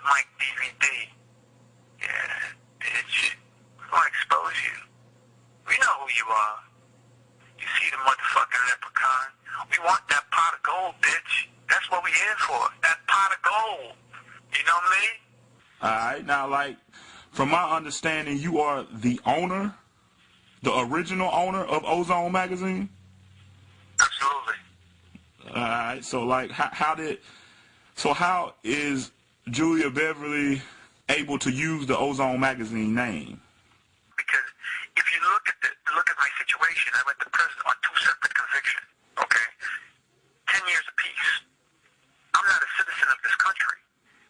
the Mike DVD. Yeah, bitch. We're gonna expose you. We know who you are. You see the motherfucking leprechaun? We want that pot of gold, bitch. That's what we here for. That pot of gold. You know me? Alright, now like, from my understanding, you are the owner, the original owner of Ozone magazine? Absolutely. Alright, so like, how is Julia Beverly able to use the Ozone magazine name? Because if you look at my situation, I went to prison on 2 separate convictions. Okay, 10 years apiece. I'm not a citizen of this country,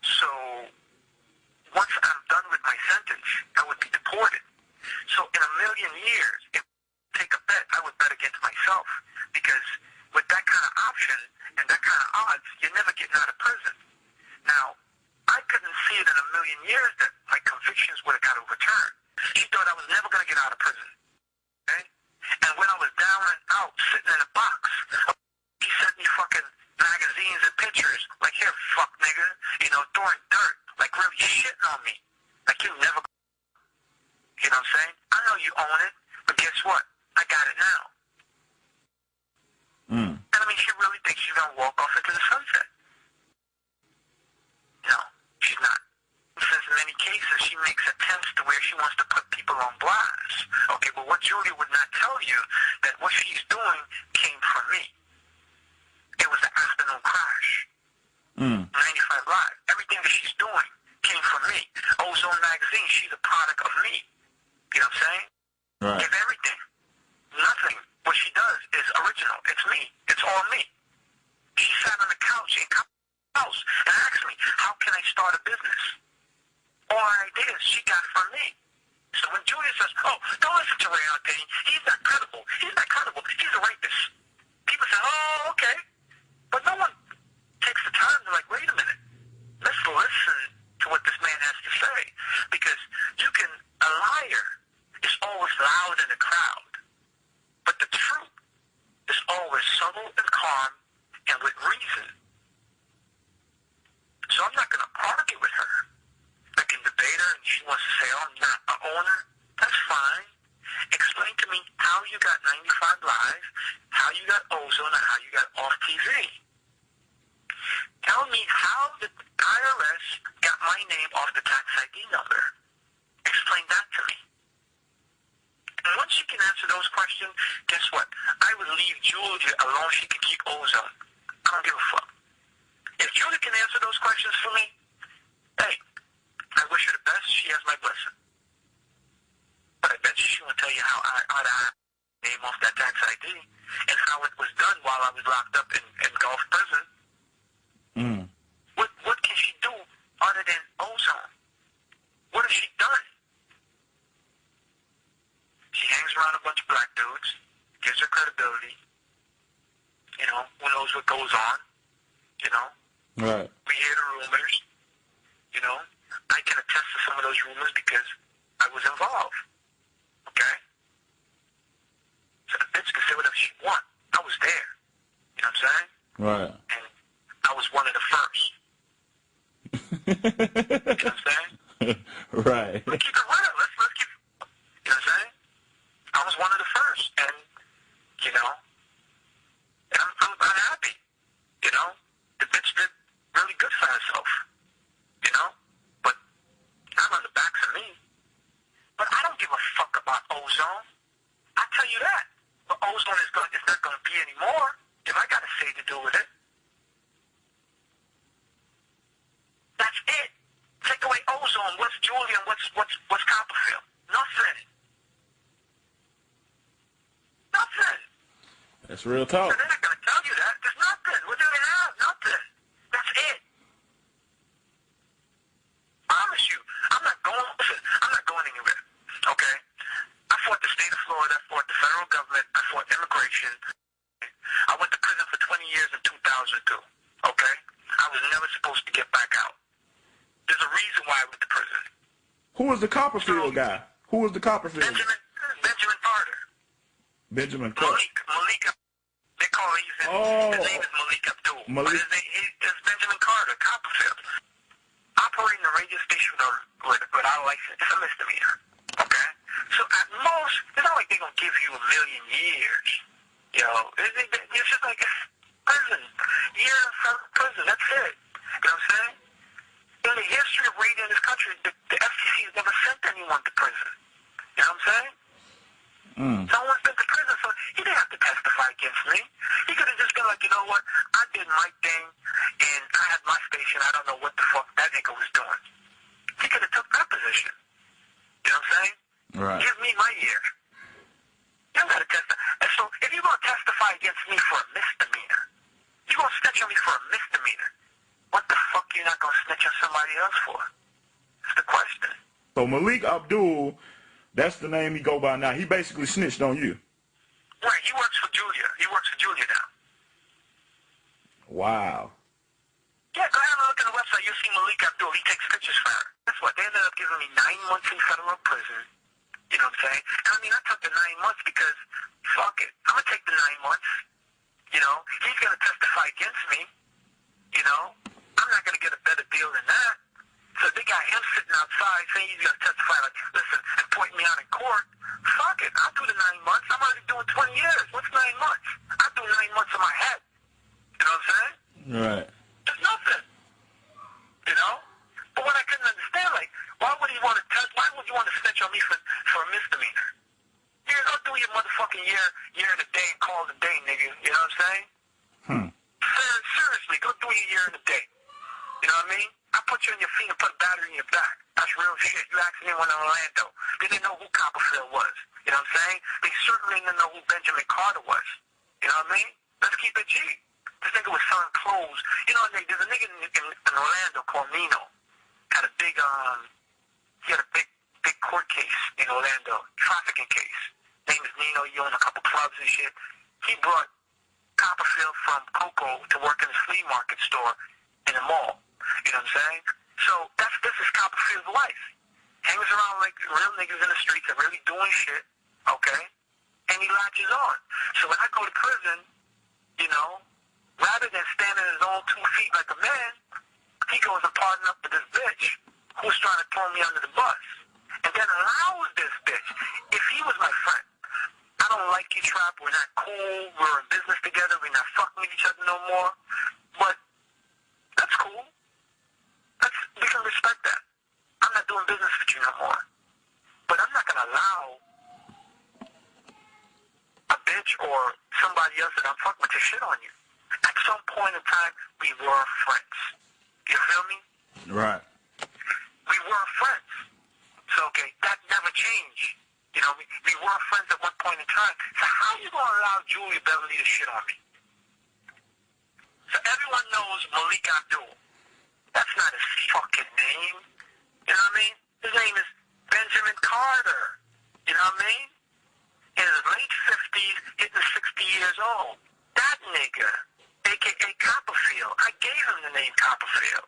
so once I'm done with my sentence, I would be deported. So in a million years, if I take a bet, I would bet against myself, because with that kind of option and that kind of odds, you're never getting out of prison. Now, I couldn't see it in a million years that my convictions would have got overturned. She thought I was never going to get out of prison. Okay? And when I was down and out, sitting in a box, he sent me fucking magazines and pictures, like, here, fuck nigga, you know, throwing dirt, like really shitting on me. Like, you never, you know what I'm saying? I know you own it, but guess what? I got it now. And I mean, she really thinks she's going to walk off into the sunset. No, she's not. Since in many cases, she makes attempts to where she wants to put people on blast. Okay, but what Julia would not tell you, that what she's doing came from me. It was an afternoon crash. 95 Live. Everything that she's doing came from me. Ozone magazine, she's a product of me. You know what I'm saying? Right. Give everything. Nothing. What she does is original. It's me. It's all me. She sat on the couch in house and asked me, how can I start a business? All ideas she got from me. So when Julia says, oh, don't listen to RAYON Payne, he's not credible. He's not credible. He's a rapist. People say, oh, okay. But no one takes the time to like, wait a minute. Let's listen to what this man has to say. Because a liar is always loud in the crowd. But the truth is always subtle and calm and with reason. So I'm not going to argue with her. I can debate her and she wants to say, oh, I'm not an owner. That's fine. Explain to me how you got 95 Live, how you got Ozone, and how you got off TV. Tell me how the IRS got my name off the tax ID number. Explain that to me. And once you can answer those questions, guess what? I would leave Julia alone. She can keep Ozone. I don't give a fuck. If Julia can answer those questions for me, hey, I wish her the best. She has my blessing. But I bet you she will tell you how I name off that tax ID and how it was done while I was locked up in Gulf prison. What can she do other than Ozone? What has she done? She hangs around a bunch of black dudes, gives her credibility. You know, who knows what goes on? You know? Right. We hear the rumors. You know? I can attest to some of those rumors because I was involved. Okay? So the bitch can say whatever she wants. I was there. You know what I'm saying? Right. And I was one of the first. You know what I'm saying? Right. Let's keep it real. Let's keep, you know what I'm saying? I was one of the first. And, you know, I'm happy. You know? The bitch did really good for herself. You know? But not on the backs of me. But I don't give a fuck about Ozone. I tell you that. But Ozone is not going to be anymore if I got a say to do with it. That's it. Take away Ozone. What's Julia and what's Copperfield? Nothing. Nothing. That's real talk. So they're not going to tell you that. There's nothing. What do they have? Nothing. That's it. Promise you. I'm not going anywhere. Okay? I fought the state of Florida. I fought the federal government. I fought immigration. I went to prison for 20 years in 2002. Okay? I was never supposed to get back out. There's a reason why I went to prison. Who was the Copperfield guy? Who was the Copperfield? Benjamin Carter. Benjamin Carter. Malik. They call his name is Malik Abdul. Malik. But his name is Benjamin Carter, Copperfield. Operating the license. It's a misdemeanor. Okay? So at most, it's not like they're going to give you 1 million years. You know, it's just like prison. Year in prison, that's it. You know what I'm saying? In the history of radio in this country, the FCC has never sent anyone to prison. You know what I'm saying? Someone's been to prison, so he didn't have to testify against me. He could have just been like, you know what, I did my thing, and I had my station. I don't know what the fuck that nigga was doing. He could have took that position. You know what I'm saying? Right. Give me my year. You don't got to testify. And so if you're going to testify against me for a misdemeanor, you're going to snitch on me for a misdemeanor, what the fuck you not going to snitch on somebody else for? That's the question. So Malik Abdul, that's the name he go by now. He basically snitched on you. Right, he works for Julia. He works for Julia now. Wow. Yeah, go have a look at the website. You'll see Malik Abdul. He takes pictures for her. That's what. They ended up giving me 9 months in federal prison. You know what I'm saying? And I mean, I took the 9 months because, fuck it. I'm going to take the 9 months. You know, he's going to testify against me. You know, I'm not going to get a better deal than that. So they got him sitting outside saying he's going to testify, like, listen, and point me out in court. Fuck it. I'll do the 9 months. I'm already doing 20 years. What's 9 months? I'll do 9 months in my head. You know what I'm saying? Right. There's nothing. You know? But what I couldn't understand, like, why would you want to snitch on me for a misdemeanor? You go do your motherfucking year in a day and call it a day, nigga. You know what I'm saying? Seriously, go do your year in a day. You know what I mean? I put you on your feet and put a battery in your back. That's real shit. You asked anyone in Orlando. They didn't know who Copperfield was. You know what I'm saying? They certainly didn't know who Benjamin Carter was. You know what I mean? Let's keep it G. This nigga was selling clothes. You know, there's a nigga in Orlando called Nino. Had a big, he had a big court case in Orlando. Trafficking case. Name is Nino. He owned a couple clubs and shit. He brought Copperfield from Coco to work in the flea market store in the mall. You know what I'm saying? So this is Copperfield's life. Hangs around like real niggas in the streets and really doing shit, okay? And he latches on. So when I go to prison, you know, rather than standing his own 2 feet like a man, he goes and partner up with this bitch who's trying to throw me under the bus. And then allows this bitch. If he was my friend, I don't like you, Trap. We're not cool. We're in business together. We're not fucking with each other no more. But that's cool. We can respect that. I'm not doing business with you no more. But I'm not going to allow a bitch or somebody else that I'm fucking with to shit on you. At some point in time, we were friends. You feel me? Right. We were friends. So, okay, that never changed. You know, we were friends at one point in time. So how are you going to allow Julia Beverly to shit on me? So everyone knows Malik Abdul. That's not his fucking name. You know what I mean? His name is Benjamin Carter. You know what I mean? In his late 50s, hitting 60 years old. That nigga, a.k.a. Copperfield. I gave him the name Copperfield.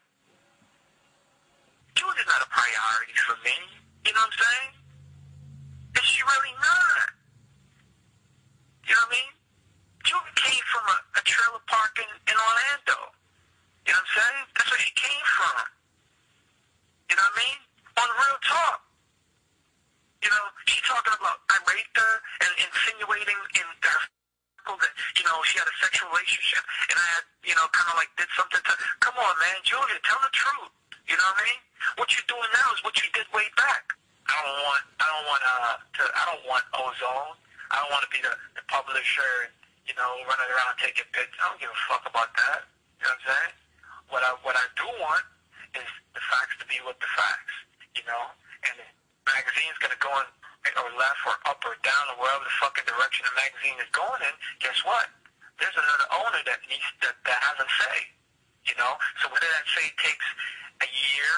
Julia's not a priority for me. You know what I'm saying? Is she really not? You know what I mean? Julia came from a trailer park in Orlando. You know what I'm saying? That's where she came from. You know what I mean? On real talk. You know, she talking about I raped her and insinuating in her that, you know, she had a sexual relationship and I had, you know, kind of like did something to, come on, man, Julia, tell the truth. You know what I mean? What you're doing now is what you did way back. I don't want Ozone. I don't want to be the publisher and, you know, running around taking pictures. I don't give a fuck about that. You know what I'm saying? What I do want is the facts to be with the facts, you know? And the magazine's going to go in or left or up or down or wherever the fucking direction the magazine is going in. Guess what? There's another owner that has a say, you know? So whether that say takes a year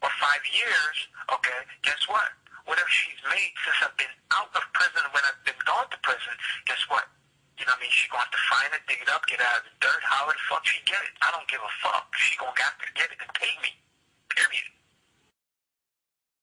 or 5 years, okay, guess what? Whatever she's made since I've been out of prison, when I've been gone to prison, guess what? You know what I mean? She's going to have to find it, dig it up, get it out of the dirt. How the fuck she get it? I don't give a fuck. She's going to have to get it and pay me. Period.